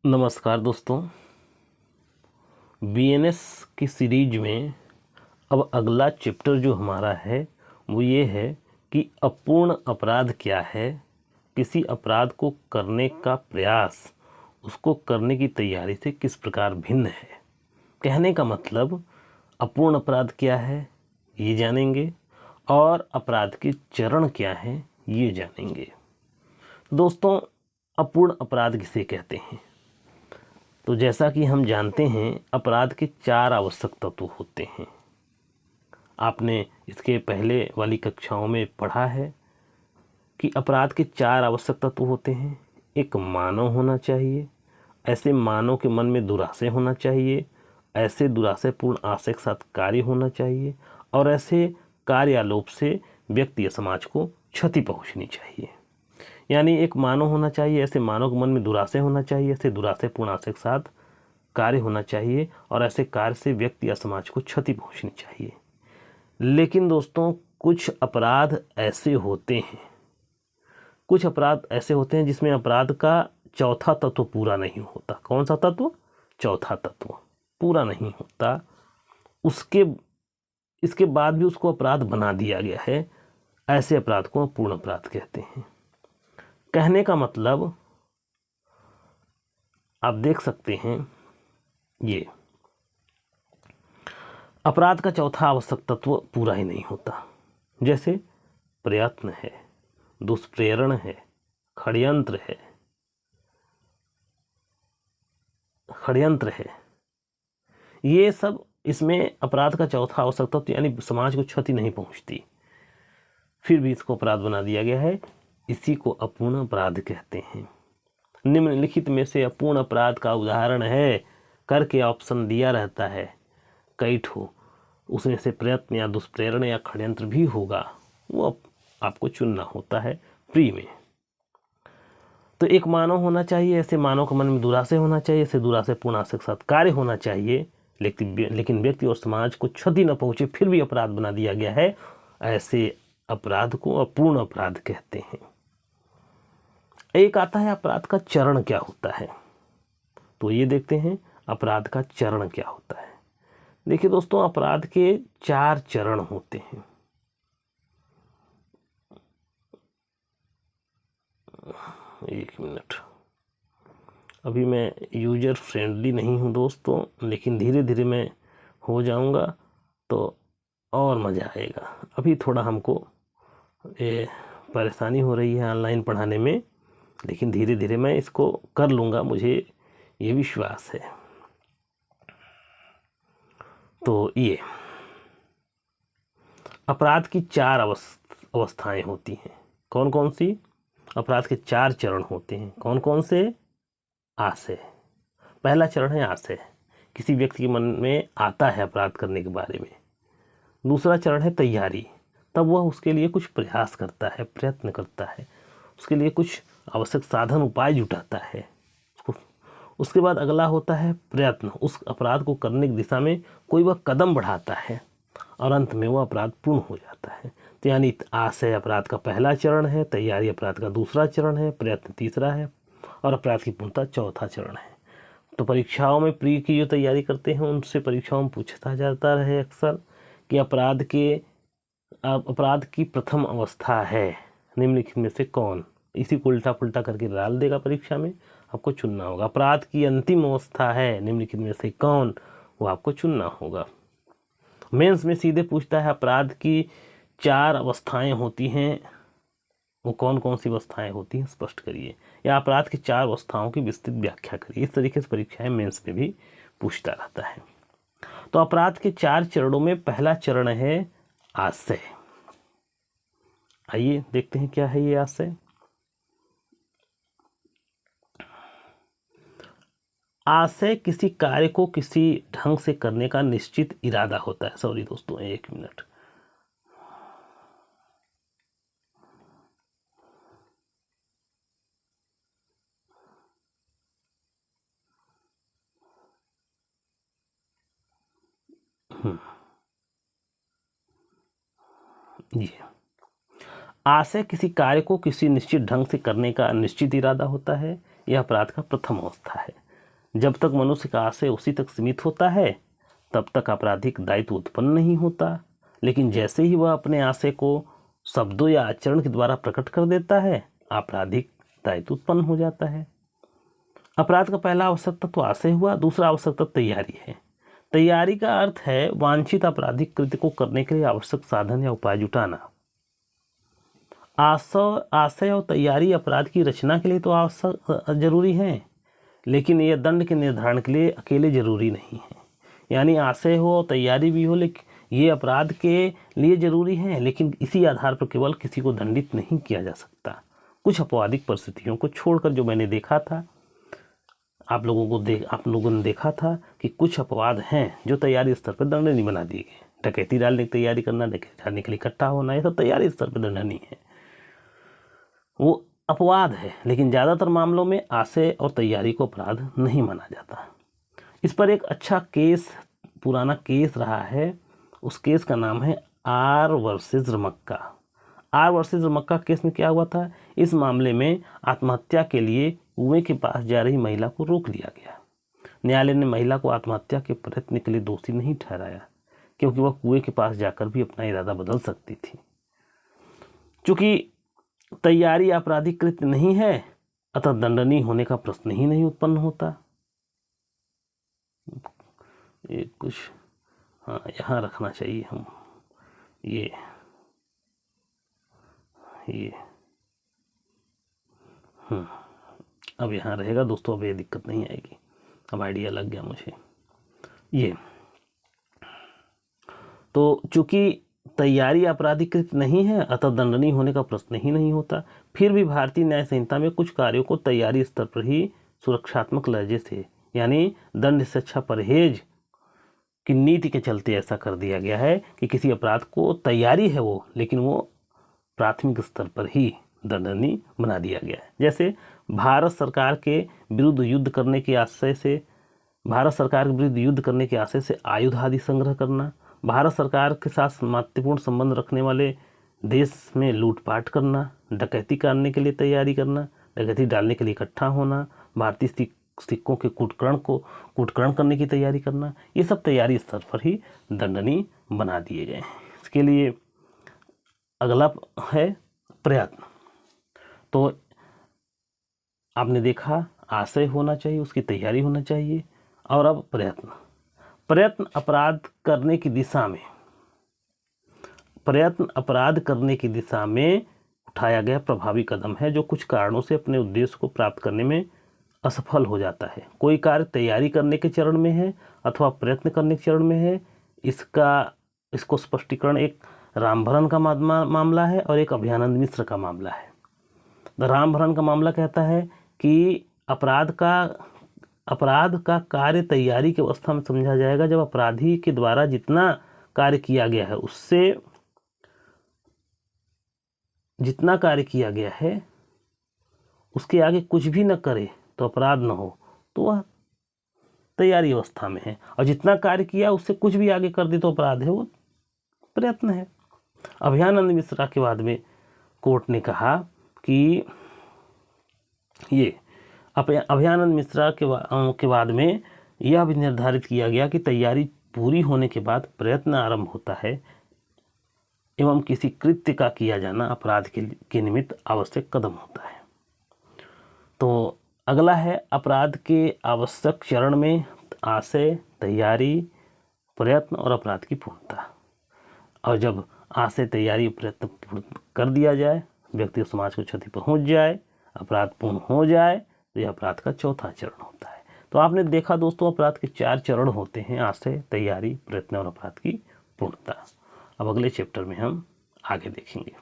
नमस्कार दोस्तों, बीएनएस की सीरीज में अब अगला चैप्टर जो हमारा है वो ये है कि अपूर्ण अपराध क्या है। किसी अपराध को करने का प्रयास उसको करने की तैयारी से किस प्रकार भिन्न है। कहने का मतलब अपूर्ण अपराध क्या है ये जानेंगे और अपराध के चरण क्या हैं ये जानेंगे। दोस्तों, अपूर्ण अपराध किसे कहते हैं? तो जैसा कि हम जानते हैं, अपराध के 4 आवश्यक तत्व होते हैं। आपने इसके पहले वाली कक्षाओं में पढ़ा है कि अपराध के 4 आवश्यक तत्व होते हैं। एक मानव होना चाहिए, ऐसे मानव के मन में दुराशय होना चाहिए, ऐसे दुराशयपूर्ण आशय के साथ कार्य होना चाहिए और ऐसे कार्यालोप से व्यक्ति या समाज को क्षति पहुंचनी चाहिए। यानी एक मानव होना चाहिए, ऐसे मानव के मन में दुराशय होना चाहिए, ऐसे दुराशयपूर्ण आशय के साथ कार्य होना चाहिए और ऐसे कार्य से व्यक्ति या समाज को क्षति पहुंचनी चाहिए। लेकिन दोस्तों, कुछ अपराध ऐसे होते हैं जिसमें अपराध का चौथा तत्व पूरा नहीं होता। कौन सा तत्व? चौथा तत्व पूरा नहीं होता। इसके बाद भी उसको अपराध बना दिया गया है। ऐसे अपराध को अपूर्ण अपराध कहते हैं। कहने का मतलब आप देख सकते हैं, ये अपराध का चौथा आवश्यक तत्व पूरा ही नहीं होता। जैसे प्रयत्न है, दुष्प्रेरण है, षड्यंत्र है, ये सब इसमें अपराध का चौथा आवश्यक तत्व यानी समाज को क्षति नहीं पहुंचती, फिर भी इसको अपराध बना दिया गया है। इसी को अपूर्ण अपराध कहते हैं। निम्नलिखित में से अपूर्ण अपराध का उदाहरण है, करके ऑप्शन दिया रहता है कई ठो, उसमें से प्रयत्न या दुष्प्रेरण या षड्यंत्र भी होगा, वो आपको चुनना होता है प्री में। तो एक मानव होना चाहिए, ऐसे मानव के मन में दुराशय होना चाहिए, ऐसे दुराशयपूर्ण आशय के साथ कार्य होना चाहिए, लेकिन व्यक्ति और समाज को क्षति न पहुंचे फिर भी अपराध बना दिया गया है। ऐसे अपराध को अपूर्ण अपराध कहते हैं। एक आता है अपराध का चरण क्या होता है, तो ये देखते हैं अपराध का चरण क्या होता है। देखिए दोस्तों, अपराध के 4 चरण होते हैं। एक मिनट, अभी मैं यूजर फ्रेंडली नहीं हूँ दोस्तों, लेकिन धीरे धीरे मैं हो जाऊँगा तो और मज़ा आएगा। अभी थोड़ा हमको परेशानी हो रही है ऑनलाइन पढ़ाने में, लेकिन धीरे धीरे मैं इसको कर लूँगा, मुझे ये विश्वास है। तो ये अपराध की 4 अवस्थाएं होती हैं। कौन कौन सी? अपराध के 4 चरण होते हैं। कौन कौन से? आशय, पहला चरण है आशय, किसी व्यक्ति के मन में आता है अपराध करने के बारे में। दूसरा चरण है तैयारी, तब वह उसके लिए कुछ प्रयास करता है, प्रयत्न करता है, उसके लिए कुछ आवश्यक साधन उपाय जुटाता है। उसके बाद अगला होता है प्रयत्न, उस अपराध को करने की दिशा में कोई वह कदम बढ़ाता है और अंत में वह अपराध पूर्ण हो जाता है। तो यानी आशय अपराध का पहला चरण है, तैयारी अपराध का दूसरा चरण है, प्रयत्न तीसरा है और अपराध की पूर्णता चौथा चरण है। तो परीक्षाओं में प्री की जो तैयारी करते हैं उनसे परीक्षाओं में पूछता जाता रहे अक्सर कि अपराध की प्रथम अवस्था है निम्नलिखित में से कौन। इसी को उल्टा पुल्टा करके डाल देगा परीक्षा में, आपको चुनना होगा। अपराध की अंतिम अवस्था है निम्नलिखित में से कौन, वो आपको चुनना होगा। मेंस में सीधे पूछता है अपराध की 4 अवस्थाएं होती हैं, वो कौन कौन सी अवस्थाएं होती हैं स्पष्ट करिए, या अपराध की 4 अवस्थाओं की विस्तृत व्याख्या करिए। इस तरीके से परीक्षाएं मेंस में भी पूछता रहता है। तो अपराध के 4 चरणों में पहला चरण है आशय। आइए देखते हैं क्या है ये आशय। आशय किसी कार्य को किसी ढंग से करने का निश्चित इरादा होता है। सॉरी दोस्तों, एक मिनट। जी, आशय किसी कार्य को किसी निश्चित ढंग से करने का निश्चित इरादा होता है। यह अपराध का प्रथम अवस्था है। जब तक मनुष्य का आशय उसी तक सीमित होता है तब तक आपराधिक दायित्व उत्पन्न नहीं होता, लेकिन जैसे ही वह अपने आशय को शब्दों या आचरण के द्वारा प्रकट कर देता है आपराधिक दायित्व उत्पन्न हो जाता है। अपराध का पहला आवश्यक तत्व आशय हुआ। दूसरा आवश्यक तत्व तैयारी है। तैयारी का अर्थ है वांछित आपराधिक कृत्य को करने के लिए आवश्यक साधन या उपाय जुटाना। आशय और तैयारी अपराध की रचना के लिए तो आवश्यक जरूरी है, लेकिन यह दंड के निर्धारण के लिए अकेले जरूरी नहीं है। यानी आशय हो और तैयारी भी हो, लेकिन ये अपराध के लिए जरूरी है, लेकिन इसी आधार पर केवल किसी को दंडित नहीं किया जा सकता। कुछ अपवादिक परिस्थितियों को छोड़कर जो मैंने देखा था, आप लोगों ने देखा था कि कुछ अपवाद हैं जो तैयारी स्तर पर दंडनीय बना दिए गए। डकैती डालने की तैयारी करना, डकैती डालने के लिए इकट्ठा होना, ये सब तैयारी स्तर पर दंडनीय है, वो अपवाद है। लेकिन ज़्यादातर मामलों में आशय और तैयारी को अपराध नहीं माना जाता। इस पर एक अच्छा केस, पुराना केस रहा है। उस केस का नाम है R versus Ramakka. R versus Ramakka case में क्या हुआ था? इस मामले में आत्महत्या के लिए कुएं के पास जा रही महिला को रोक लिया गया। न्यायालय ने महिला को आत्महत्या के प्रयत्न के लिए दोषी नहीं ठहराया, क्योंकि वह कुएं के पास जाकर भी अपना इरादा बदल सकती थी। चूंकि तैयारी आपराधिक कृत्य नहीं है, अतः दंडनीय होने का प्रश्न ही नहीं उत्पन्न होता। ये कुछ यहाँ रखना चाहिए हम, ये अब यहाँ रहेगा दोस्तों। अब ये दिक्कत नहीं आएगी, अब आइडिया लग गया मुझे। ये तो चूंकि तैयारी आपराधिक कृत्य नहीं है, अतः दंडनीय होने का प्रश्न ही नहीं होता। फिर भी भारतीय न्याय संहिता में कुछ कार्यों को तैयारी स्तर पर ही सुरक्षात्मक लहजे से, यानी दंड से अच्छा परहेज की नीति के चलते ऐसा कर दिया गया है कि किसी अपराध को तैयारी है वो, लेकिन वो प्राथमिक स्तर पर ही दंडनीय बना दिया गया है। जैसे भारत सरकार के विरुद्ध युद्ध करने के आशय से आयुध आदि संग्रह करना, भारत सरकार के साथ महत्वपूर्ण संबंध रखने वाले देश में लूटपाट करना, डकैती करने के लिए तैयारी करना, डकैती डालने के लिए इकट्ठा होना, भारतीय सिक्कों के कूटकरण करने की तैयारी करना, ये सब तैयारी स्तर पर ही दंडनीय बना दिए गए हैं। इसके लिए अगला है प्रयत्न। तो आपने देखा आशय होना चाहिए, उसकी तैयारी होना चाहिए, और अब प्रयत्न अपराध करने की दिशा में उठाया गया प्रभावी कदम है, जो कुछ कारणों से अपने उद्देश्य को प्राप्त करने में असफल हो जाता है। कोई कार्य तैयारी करने के चरण में है अथवा प्रयत्न करने के चरण में है, इसको स्पष्टीकरण एक रामभरन का मामला है और एक अभयानंद मिश्र का मामला है। रामभरन का मामला कहता है कि अपराध का कार्य तैयारी की अवस्था में समझा जाएगा जब अपराधी के द्वारा जितना कार्य किया गया है उसके आगे कुछ भी न करे तो अपराध न हो, तो वह तैयारी अवस्था में है, और जितना कार्य किया उससे कुछ भी आगे कर दे तो अपराध है, वो प्रयत्न है। अभयानंद मिश्रा के बाद में कोर्ट ने कहा कि ये अभयानंद मिश्रा के बाद में यह भी निर्धारित किया गया कि तैयारी पूरी होने के बाद प्रयत्न आरंभ होता है एवं किसी कृत्य का किया जाना अपराध के निमित्त आवश्यक कदम होता है। तो अगला है अपराध के आवश्यक चरण में आशय, तैयारी, प्रयत्न और अपराध की पूर्णता। और जब आशय, तैयारी, प्रयत्न पूर्ण कर दिया जाए, व्यक्ति और समाज को क्षति पहुंच जाए, अपराध पूर्ण हो जाए, तो यह अपराध का चौथा चरण होता है। तो आपने देखा दोस्तों, अपराध के 4 चरण होते हैं: आशय, तैयारी, प्रयत्न और अपराध की पूर्णता। अब अगले चैप्टर में हम आगे देखेंगे।